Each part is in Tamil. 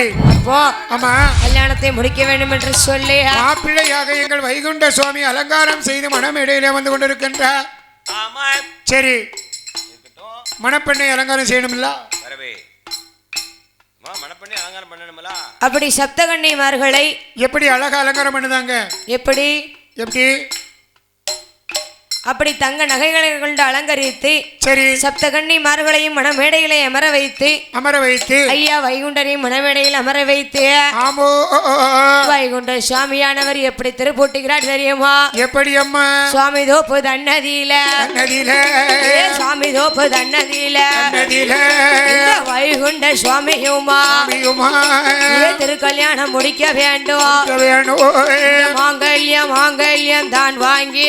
அப்போ ஆமா கல்யாணத்தை முடிக்க வேண்டும் என்று சொல்லி மாப்பிள்ளையாக எங்கள் வைகுண்ட சுவாமி அலங்காரம் செய்து மணமேடையிலே வந்து கொண்டிருக்கின்றார். சரி, மணப்பெண்ணை அலங்காரம் செய்யணும்ல? அப்படி சப்தகன்னிமார்களை எப்படி அழகா அலங்காரம் பண்ணுதாங்க? எப்படி எப்படி அப்படி தங்க நகைகளை கொண்டு அலங்கரித்து சரி சப்தகன்னிமார்களையும் மணமேடையிலே அமர வைத்து ஐயா வைகுண்டரையும் மணமேடையில் அமர வைத்து வைகுண்ட சுவாமியானவர் எப்படி திருப்பூட்டுகிறார் தெரியுமா? எப்படி அம்மா? சுவாமி தோப்பு தன்னதியில சுவாமி தோப்பு தன்னதியில வைகுண்ட சுவாமியுமா திருக்கல்யாணம் முடிக்க வேண்டும். மாங்கல்யம் மாங்கல்யம் தான் வாங்கி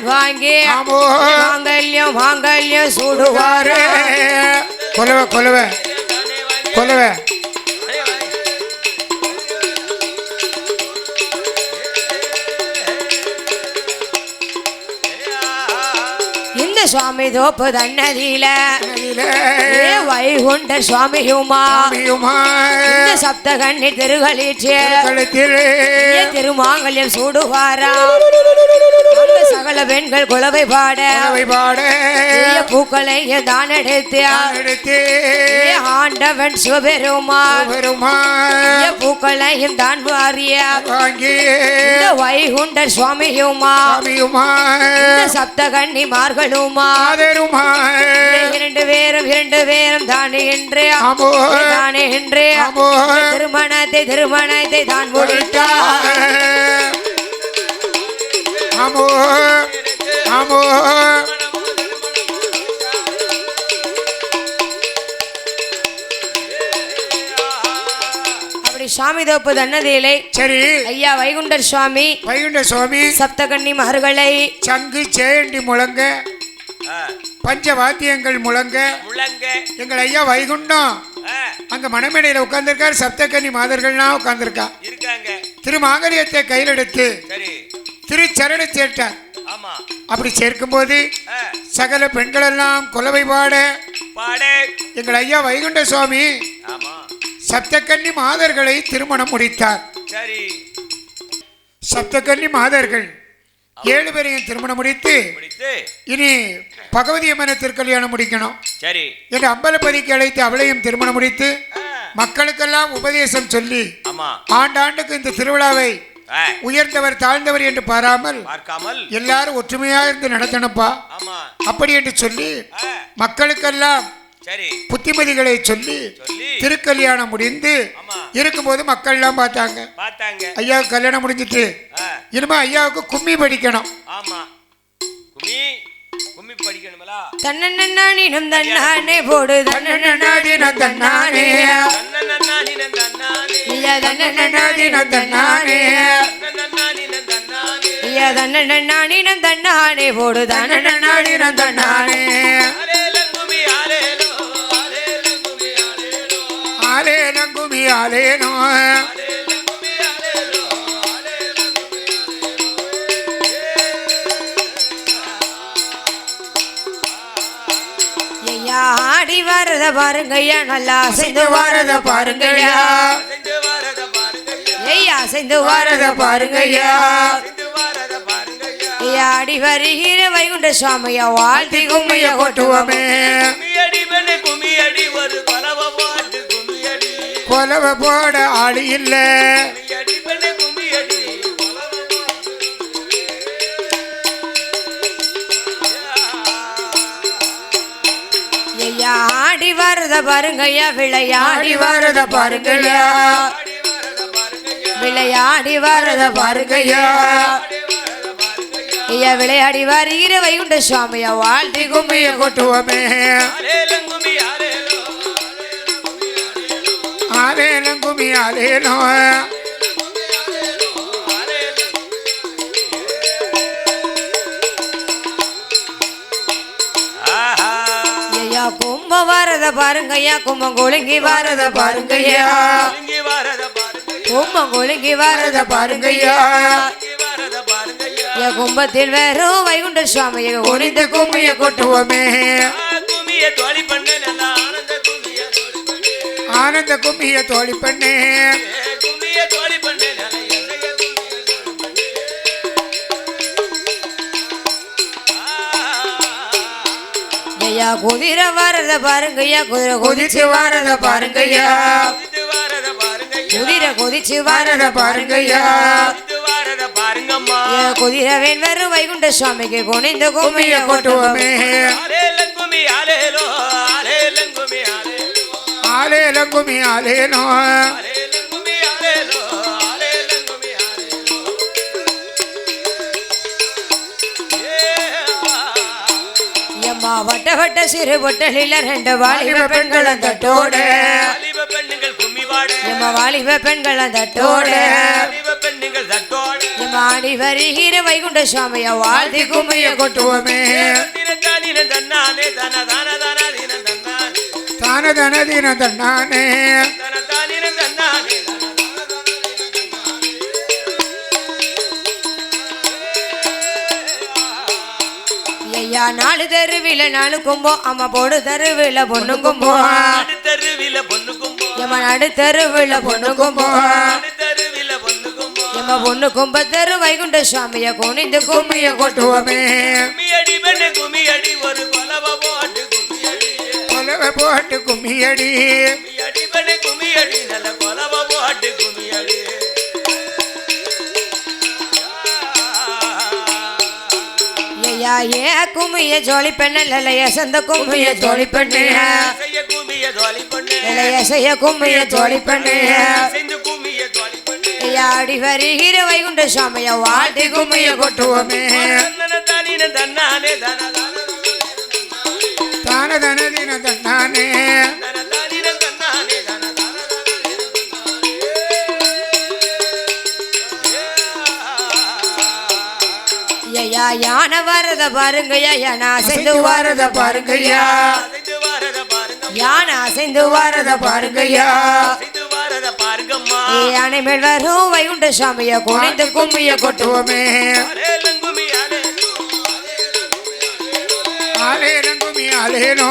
மாங்கல்யம் மாங்கல்யம் சூடுவாரு. கொலவை கொலவை கொலவை இந்த சுவாமி தோப்பு தன்னதியில வைகுண்ட சுவாமியுமா இந்த சப்தகன்னி திருகளிச்சு திருமாங்கல்யம் சூடுவாரா. சகல பெண்கள் குலவை பாட பூக்களை தான் எடுத்து ஆண்டவன் சிவபெருமான் பூக்களையும் தான் வாரிய வைகுண்ட சுவாமியுமா சப்தகன்னிமார்களுமா இரண்டு பேரும் தானே என்று திருமணத்தை தான் முடித்தார். ஆமோ ஆமோ அப்படி சாமி தோப்பு தன்னதியிலே சரி ஐயா வைகுண்ட சுவாமி சப்தகன்னிமார்களை சங்கு சேண்டி முழங்க பஞ்ச வாத்தியங்கள் முழங்க எங்கள் ஐயா வைகுண்டம் அங்க மணமேடையில உட்கார்ந்திருக்கார். சப்தகன்னி மாதர்கள்லாம் உட்கார்ந்திருக்கா. திருமாங்கல்யத்தை கையில் எடுத்து திருச்சரணை சேர்த்தார். அப்படி சேர்க்கும் போது சகல பெண்கள் எல்லாம் குலவை பாட எங்கள் ஐயா வைகுண்ட சுவாமி சப்தகன்னி மாதர்களை திருமணம் முடித்தார். சப்தகன்னி மாதர்கள் 7 பேரையும் திருமணம் முடித்து இனி பகவதி அம்மனை திருக்கல்யாணம் முடிக்கணும் என்று அம்பலப்பதிக்கு அழைத்து அவளையும் திருமணம் முடித்து மக்களுக்கெல்லாம் உபதேசம் சொல்லி ஆண்டாண்டுக்கு இந்த திருவிழாவை உயர்ந்தவர் தாழ்ந்தவர் என்று பாராமல் எல்லாரும் ஒற்றுமையாக இருந்து நடத்தணுப்பா அப்படி என்று சொல்லி மக்களுக்கெல்லாம் புத்திமதிகளை சொல்லி திருக்கல்யாணம் முடிந்து இருக்கும்போது மக்கள் எல்லாம் பார்த்தாங்க. ஐயாவுக்கு கல்யாணம் முடிஞ்சிட்டு இனிமே ஐயாவுக்கு கும்மி படிக்கணும். தன்னன்னானினம் தன்னானே போடு தன்னன்னானினம் தன்னானே ஐயா தன்னன்னானினம் தன்னானே ஐயா தன்னன்னானினம் தன்னானே போடு தன்னன்னானினம் தன்னானே ஆலேலம் குமி ஆலேனோ ஆடி வரத பாருங்கய்யா நல்லா அசைந்து வரத பாருங்கய்யா ஐயா அசைந்து வரத பாருங்கய்யா ஆடி வருகிற வைகுண்ட சுவாமியா வாழ்த்தி கும்மிய கொட்டுவமே கொலவ போட ஆடி இல்ல ஆடி வரத பாருங்கய்யா விளையாடி வரத பாருங்கய்யா விளையாடி வரத பாருங்கய்யா ஐயா விளையாடி வருகிற வைகுண்ட சுவாமியா வாழ்த்தி கும்மிய கொட்டுவமே ஆலேலம் கும்மி ஆலேனோ கும்ப வரத பாருங்கய்யா கும்பம் குலுங்கி வரத பாருங்கய்யா கும்பம் குலுங்கி வரத பாருங்கய்யா கும்பத்தில் வேறும் வைகுண்ட சுவாமியை ஒளிந்து கும்மிய கொட்டுவோமே ஆனந்த கும்மிய தோழி பண்ணே கும்மிய தோழி பண்ணே ஐயா குதிரை வாரத பாருங்கய்யா குதிரை குதிச்சு வாரத பாருங்கய்யா குதிரை குதிச்சு வாரத பாருங்கய்யா குதிரை வேண்வரு வைகுண்ட சுவாமிக்கு குனிந்து கும்மிய கொட்டுவோமே ஆலேலங்குமி ஆலேனோ வட்ட வட்ட சிறு பொட்டலில ரெண்டு வாலிப பெண்களும் தட்டோட வாலிப பெண்களும் தட்டோட ஆடி வருகிற வைகுண்ட சுவாமிய வாழ்த்தி கும்மிய கொட்டுவோமே தான தன தீன தன்னானே ஐயா நாலு தெருவில நாலு கும்பம் அம்மா போடு தெருவில பொண்ணு கும்பம் எம்மா நடு தெருவில பொண்ணு கும்பம் எம்மா பொண்ணு கும்ப தெரு வைகுண்ட சுவாமிய குனிந்து கும்மிய கொட்டுவோமே கொலவ போட்டு கும்மியடி ஐயா ஏ கும்மிய ஜோலி பெண்ணலைய சந்த கும்மிய ஜோலி பெண்ணே செய்ய கும்மிய ஜோலி பெண்ணே ஆடி வருகிற வைகுண்ட சுவாமிய வாழ்த்தி கும்மிய கொட்டுவோமே தான தன தீன தன்னானே ஐயா யானை வரத பாருங்கய்யா யானை அசைந்து வாரத பாருங்கய்யா யானை அசைந்து வாரத பாருங்கய்யா யானை மேல் வரும் வைகுண்ட சுவாமிய குனிந்து கும்மிய கொட்டுவோமே ஆலேலங்குமி ஆலேனோ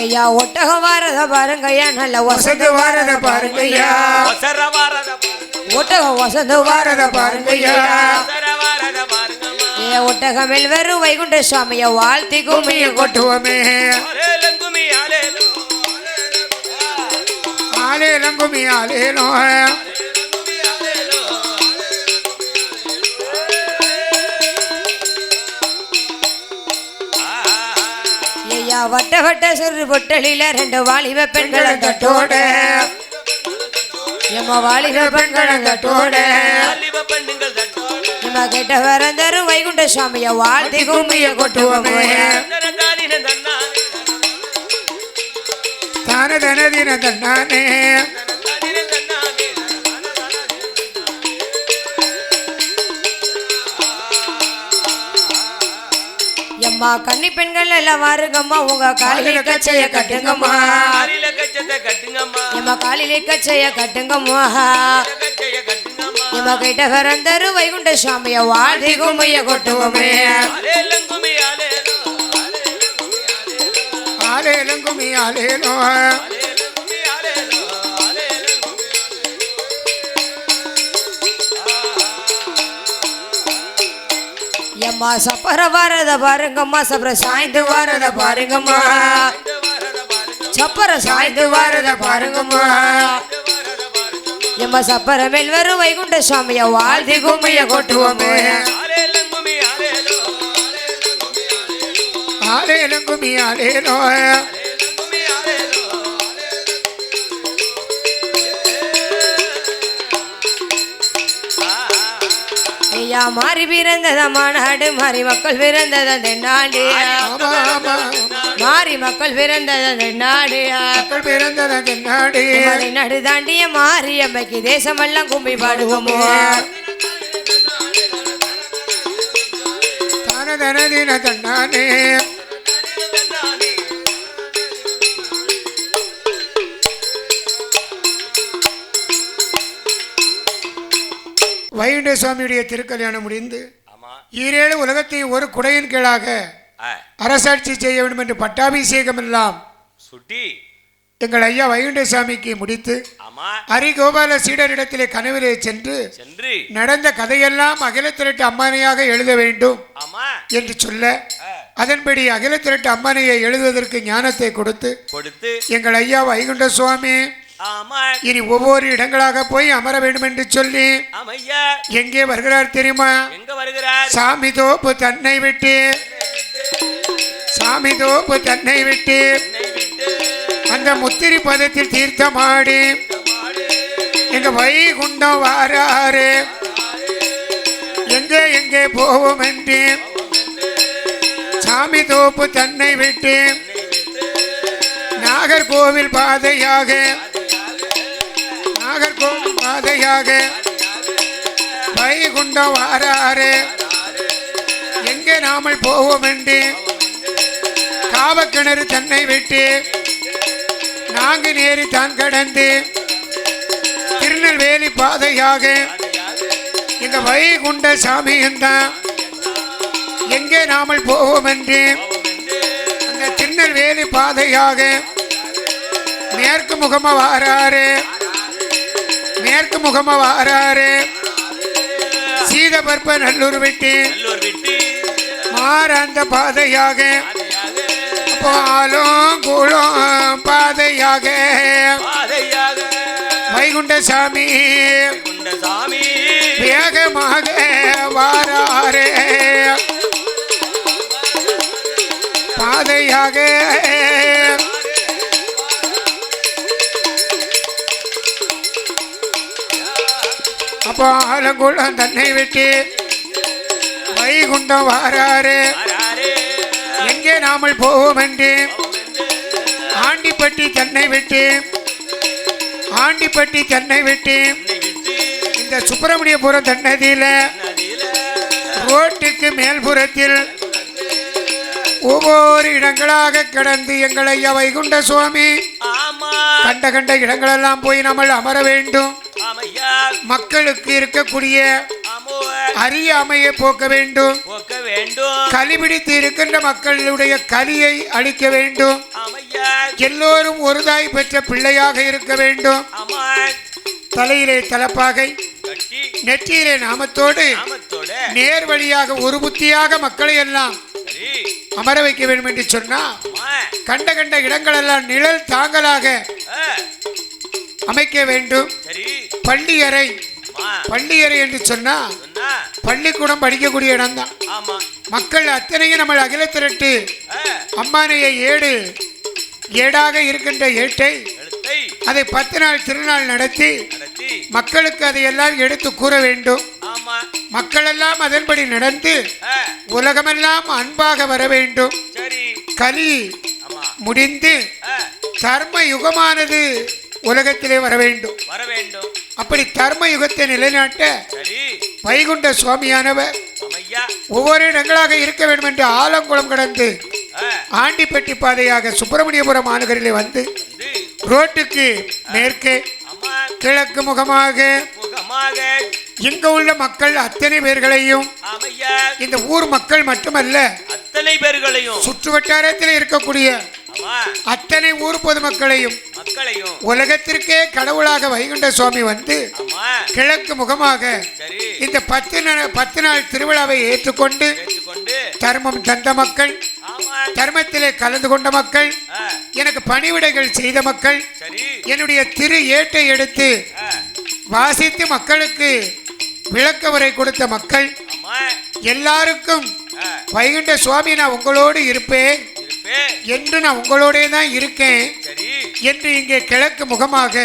ஐயா ஒட்டக வாரத பாருங்கய்யா நல்ல வசந்து வாரத பாருங்கய்யா ஒட்டகம் வசந்து வாரத பாருங்கய்யா ஒட்டகமில் வெறும் வைகுண்ட சுவாமிய வாழ்த்தி கும்மிய கொட்டுவோமே ஆலேலங்குமி ஆலேனோ ஐயா வட்ட வட்ட சிறு பொட்டலில ரெண்டு வாலிப பெண்களும் தட்டோட எம்மா வாலிப பெண்களும் தட்டோட எம்மா கேட்ட வரந்தரும் வைகுண்ட சுவாமிய வாழ்த்தி கும்மிய கொட்டுவோமே தான தன தீன தன்னானே எம்மா கன்னி பெண்கள் எல்லாம் வாருங்கம்மா உங்க காலில கச்சைய கட்டுங்கம்மா எம்மா காலில கச்சைய கட்டுங்கம்மா எம்மா கிட்ட வரந்தரு வைகுண்ட சுவாமிய வாழ்த்தி கும்மிய கொட்டுவோமே ஆலேலங்குமி ஆலேனோ எம்மா சப்பர வாரத பாருங்கம்மா சப்பர சாய்ந்து வாரத பாருங்கம்மா சப்பர சாய்ந்து வாரத பாருங்கம்மா எம்மா சப்பர மேல் வரும் வைகுண்ட சுவாமிய வாழ்த்தி கும்மிய கொட்டுவோமே ஆலேலங்குமி ஆலேனோ ஐயா மாறி பிறந்தத மாநாடு மாறி மக்கள் பிறந்தத தென்னாடு மாறி மக்கள் பிறந்தத தென்னாடு மக்கள் பிறந்தத தென்னாடு நடு தாண்டிய மாறி அம்மைக்கு தேசமெல்லாம் கும்பி பாடுவோமோ தான தன தீன தன்னானே வைகுண்ட சுவாமியுடைய திருக்கல்யாணம் முடிந்து ஈரேழு உலகத்தை ஒரு குடையின் கீழாக அரசாட்சி செய்ய வேண்டும் என்று பட்டாபிஷேகம் எல்லாம் சுட்டி எங்கள் ஐயா வைகுண்டசாமிக்கு முடித்து ஹரிகோபால சீடரிடத்திலே கனவிலே சென்று நடந்த கதையெல்லாம் அகில திரட்டு அம்மானையாக எழுத வேண்டும் என்று சொல்ல அதன்படி அகில திரட்டு அம்மானையை எழுதுவதற்கு ஞானத்தை கொடுத்து எங்கள் ஐயா வைகுண்ட சுவாமி இனி ஒவ்வொரு இடங்களாக போய் அமர வேண்டும் என்று சொல்லி எங்கே வருகிறார் தெரியுமா? சாமி தோப்பு தன்னை விட்டு சாமி தோப்பு தன்னை விட்டு அந்த முத்திரி பதத்தில் தீர்த்தமாடி எங்க வைகுண்டம் வாராரு எங்கே எங்கே போவோம் என்று சாமி தோப்பு தன்னை விட்டு நாகர்கோவில் பாதையாக நாகர்கோவில் பாதையாக வைகுண்டம் வாராரு எங்கே நாமல் போவோம் என்று காவக்கிணறு தன்னை விட்டு நாங்கு நேரி தான் கடந்து திருநெல்வேலி பாதையாக எங்க வைகுண்ட சாமியும் தான் எங்கே நாமல் போவோம் என்று அந்த திருநெல்வேலி பாதையாக மேற்கு முகமா வாராரு மேற்கு முகமா வாராரு சீதபற்ப நல்லூர் விட்டு மாறாந்த பாதையாக பாலும் கூழும் பாதையாக வைகுண்ட சாமி வேகமாக வாராரே பாதையாக அப்போ ஆலங்குளம் தன்னை விட்டு வைகுண்டம் வாராரு எங்கே நாமல் போவோம் என்று ஆண்டிப்பட்டி தன்னை விட்டு ஆண்டிப்பட்டி தன்னை விட்டு இந்த சுப்பிரமணியபுரம் தன்னதியில ரோட்டுக்கு மேல்புறத்தில் ஒவ்வொரு இடங்களாக கடந்து எங்கள் ஐயா வைகுண்ட சுவாமி கண்ட கண்ட இடங்களெல்லாம் போய் நம்ம அமர வேண்டும். மக்களுக்கு இருக்கக்கூடிய அறியாமையை போக்க வேண்டும். கலிபிடித்து இருக்கின்ற மக்களுடைய கலியை அழிக்க வேண்டும். எல்லோரும் ஒரு தாய் பெற்ற பிள்ளையாக இருக்க வேண்டும். தலையிலே தலப்பாகை நெற்றியிலே நாமத்தோடு நேர் வழியாக ஒரு புத்தியாக மக்களை எல்லாம் அமர வைக்க வேண்டும் என்று சொன்னா கண்ட கண்ட இடங்கள் எல்லாம் நிழல் தாங்கலாக அமைக்க வேண்டும். பள்ளியறை பள்ளியறை என்று சொன்னா பள்ளிக்கூடம் படிக்கக்கூடிய இடம் தான். மக்கள் அத்தனையும் நம்ம அகில திரட்டு அம்மானையை ஏடாக இருக்கின்ற ஏட்டை அதை 10 நாள் திருநாள் நடத்தி மக்களுக்கு அதையெல்லாம் எடுத்து கூற வேண்டும். மக்கள் எல்லாம் அதன்படி நடந்து உலகமெல்லாம் அன்பாக வர வேண்டும். கலி முடிந்து தர்ம யுகமானது உலகத்திலே வர வேண்டும். அப்படி தர்ம யுகத்தை நிலைநாட்ட வைகுண்ட சுவாமியானவர் ஒவ்வொரு இடங்களாக இருக்க வேண்டும் என்று ஆலங்குளம் கடந்து ஆண்டிப்பட்டி பாதையாக சுப்பிரமணியபுரம் மாநகரிலே வந்து ரோட்டுக்கு மேற்கே கிழக்கு முகமாக இங்க உள்ள மக்கள் அத்தனை பேர்களையும் இந்த ஊர் மக்கள் மட்டுமல்ல அத்தனை பேர்களையும் சுற்று வட்டாரத்தில் இருக்கக்கூடிய அத்தனை ஊர் பொதுமக்களையும் உலகத்திற்கே கடவுளாக வைகுண்ட சுவாமி வந்து கிழக்கு முகமாக இந்த 10 நாள் திருவிழாவை ஏற்றுக்கொண்டு தர்மம் தந்த மக்கள், தர்மத்திலே கலந்து கொண்ட மக்கள், எனக்கு பணிவிடைகள் செய்த மக்கள், என்னுடைய திரு ஏட்டை எடுத்து வாசித்து மக்களுக்கு விளக்க உரை கொடுத்த மக்கள் எல்லாருக்கும் வைகுண்ட சுவாமி நான் உங்களோடு இருப்பேன் என்று நான் உங்களோடே தான் இருக்கேன் என்று இங்கே கிழக்கு முகமாக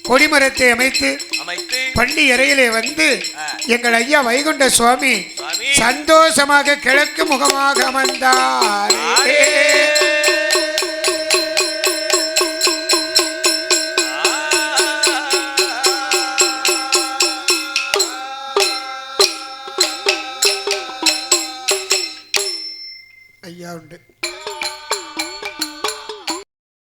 கொடிமரத்தை அமைத்து பள்ளி அறையிலே வந்து எங்கள் ஐயா வைகுண்ட சுவாமி சந்தோஷமாக கிழக்கு முகமாக அமர்ந்தார்.